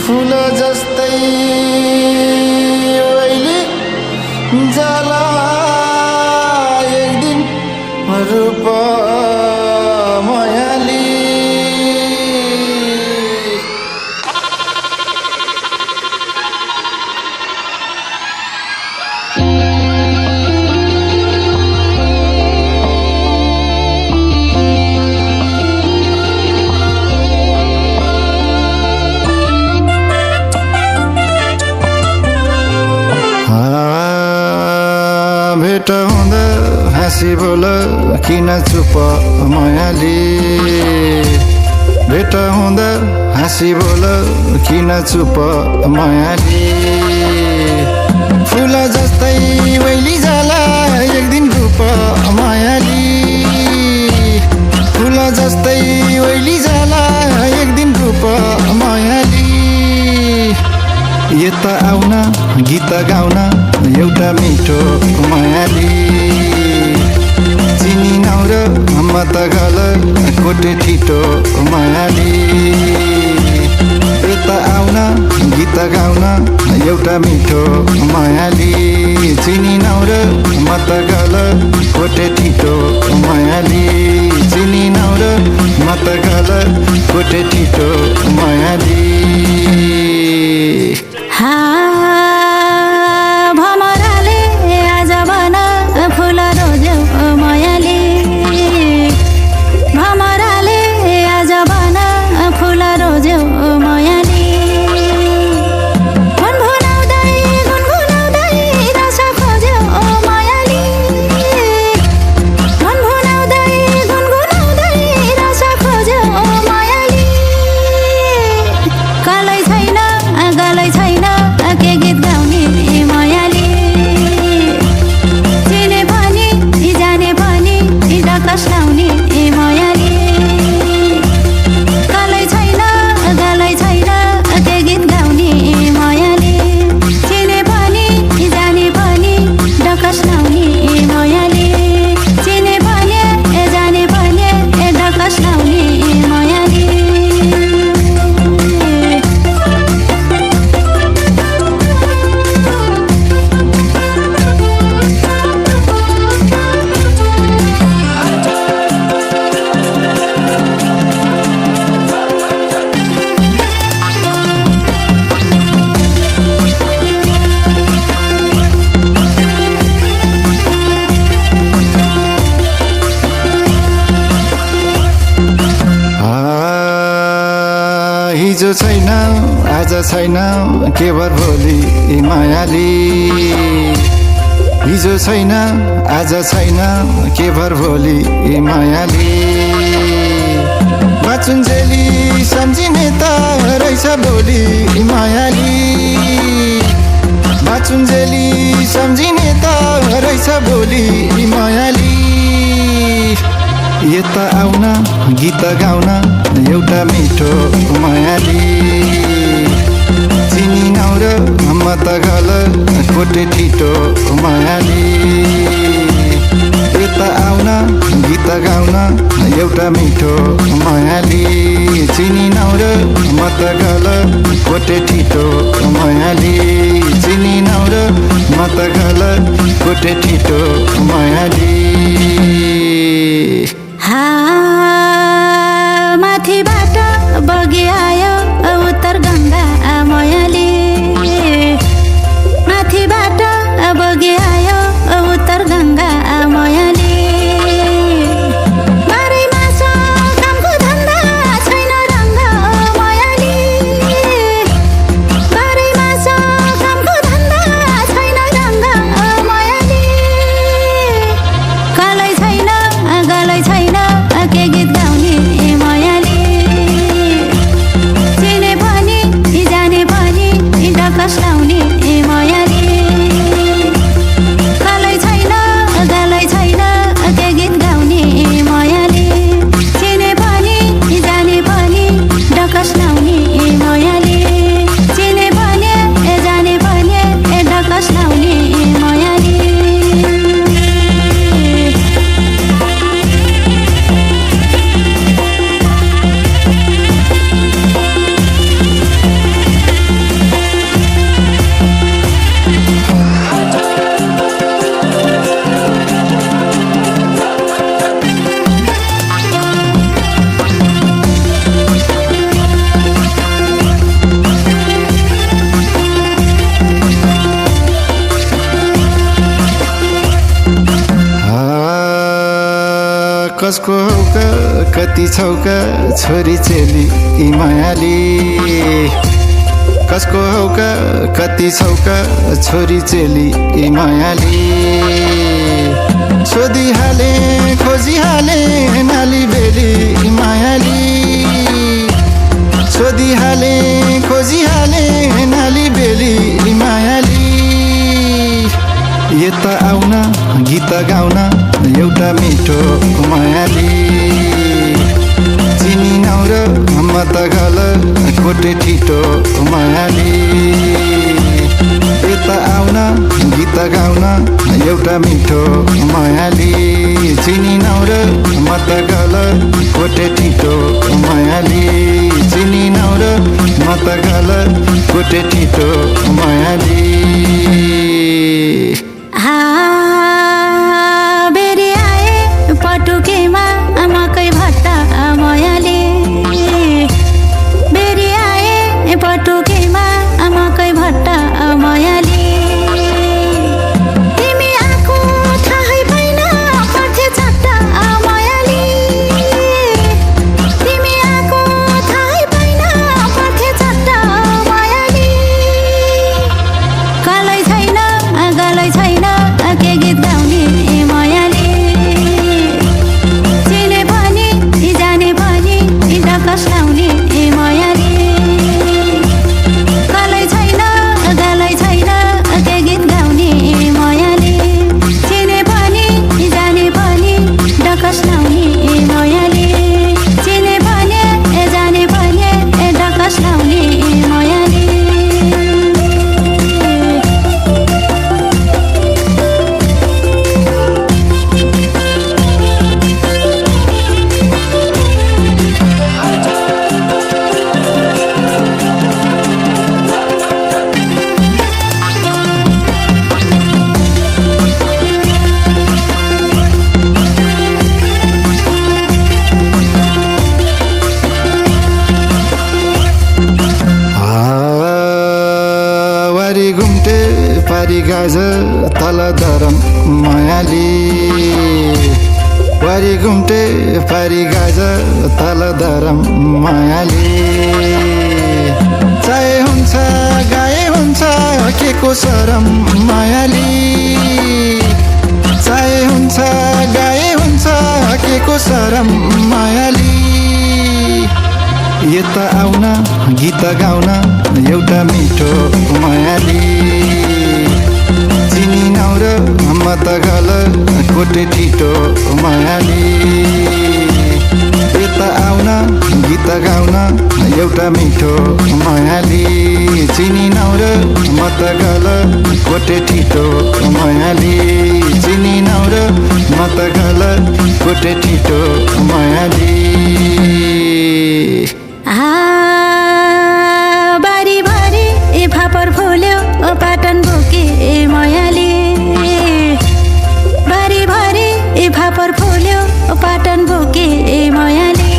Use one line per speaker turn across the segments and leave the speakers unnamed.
फूल जस्तै ओइली जाला एक दिन रूप मायाली। भेट हुँदा हाँसी बोल किन चुप मायाली। भेट हुँदा हाँसी बोल किन चुप मायाली। फूल जस्तै वैली जाला एक दिन रूप मायाली। फूल जस्तै वैली जाला एक दिन रूप मायाली। यता आउन गीत गाउन एउटा मिठो मायाली। चिनी नाउर म त गल कोटे ठिटो मायाली। यता आउन गीत गाउन एउटा मिठो मायाली। चिनी नाउर म त गल कोटे ठिटो मायाली। चिनी नाउर म त गल कोटे ठिटो मायाली।
भमराले आज बन फुल रोज्यौ मायाली। भमराले आज बन फुल रोज्यौ मायाली। गुनगुनाउँदै गुनगुनाउँदै रस खोज्यौ मायाली। गुनगुनाउँदै गुनगुनाउँदै रस खोज्यौ मायाली। गलै छैन गलै छैन के गीत गाउने मायाली। चिने पनि जाने पनि डकस लाउने मायाली। गलै छैन के गीत गाउने मायाली। चिने पनि जाने पनि डकस लाउने मायाली। चिने पनि जाने पनि डकस लाउने मायाली।
हिजो छैन आज छैन के भर भोलि मायाली। हिजो छैन आज छैन के भर भोलि मायाली। बाचुन्जेली सम्झिने त रहेछ भोलि मायाली। बाचुन्जेली सम्झिने त रहेछ भोलि मायाली। यता आउन गीत गाउन एउटा मिठो मायाली। चिनी नाउर म त गल कोटे ठिटो मायाली। यता आउन गीत गाउन एउटा मिठो मायाली। चिनी नाउर म त गल कोटे ठिटो मायाली। चिनी नाउर म त गल कोटे ठिटो मायाली।
माथिबाट बगी आयो उत्तर गङ्गा मायाली। माथिबाट बगी आयो उत्तर गङ्गा मायाली। बारीमा छ कामको धन्दा छैन रङ्ग मायाली। बारीमा छ कामको धन्दा छैन रङ्ग मायाली। गलै छैन
कसको हौका कति छौका छोरी चेली यी मायाली कसको हौका कति छौका छोरी चेली यी मायाली सोधिहाले खोजिहाले नाली बेली यी मायाली सोधिहाले खोजिहाले नाली बेली यी मायाली यता आउन गीत गाउन एउटा मिठो मायाली चिनी नौर म त गल कोटे ठिटो मायाली यता आउन गीत गाउन एउटा मिठो मायाली चिनी नौर म त गल कोटे ठिटो मायाली चिनी नौर म त गल कोटे ठिटो मायाली
बेरी आए पटुकेमा मकै भट्टा मायाले बेरी आए पटुकेमा मकै भट्टा मायाले तिमी आएको थाहै पाइन पर्थ्यो चट्टा मायाले तिमी आएको थाहै पाइन पर्थ्यो चट्टा मायाले गलै छैन के गीत गाउने मायाले चिने पनि जाने पनि डकस लाउने मायाले गलै छैन के गीत गाउने मायाले चिने पनि जाने पनि डकस लाउने मायाले चिने पनि जाने पनि डकस लाउने मायाले
वारी घुम्टे पारी गाज तल धरम मायाली वारी घुम्टे पारी गाज तल धरम मायाली चाहे हुन्छ गाए हुन्छ के को सरम मायाली चाहे हुन्छ गाए हुन्छ के को सरम मायाली यता आउन गीत गाउन एउटा मिठो मायाली चिनी नौर म त गल कोटे ठिटो मायाली यता आउन गीत गाउन एउटा मिठो मायाली चिनी नौर म त गल कोटे ठिटो मायाली चिनी नौर म त गल कोटे ठिटो मायाली
बारीभरि फापर फुल्यो पाटन बोके मायाले बारीभरि फापर फुल्यो पाटन बोके मायाले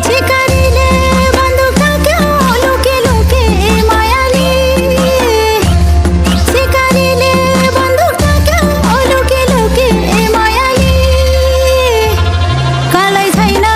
चिकारीले बन्दुक ताक्यो लुके लुके मायाले चिकारीले बन्दुक ताक्यो लुके लुके मायाले गलै छैन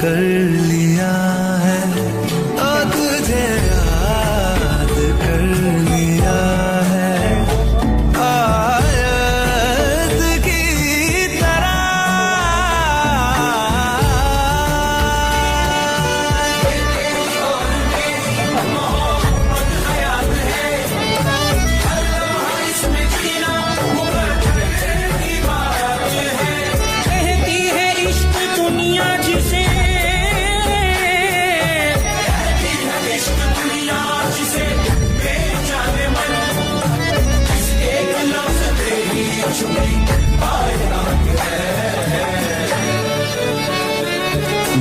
कर लिया है, ओ तुझे याद कर लिया है, आयत की तरह।
कहती है इश्क दुनिया जिसे, बेजाने मन इस एक लफ्ज़ तेरी छुपी आयात है।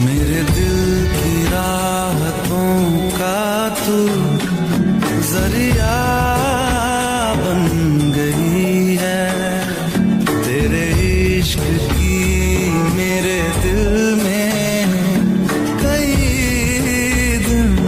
मेरे दिल की राहतों का तू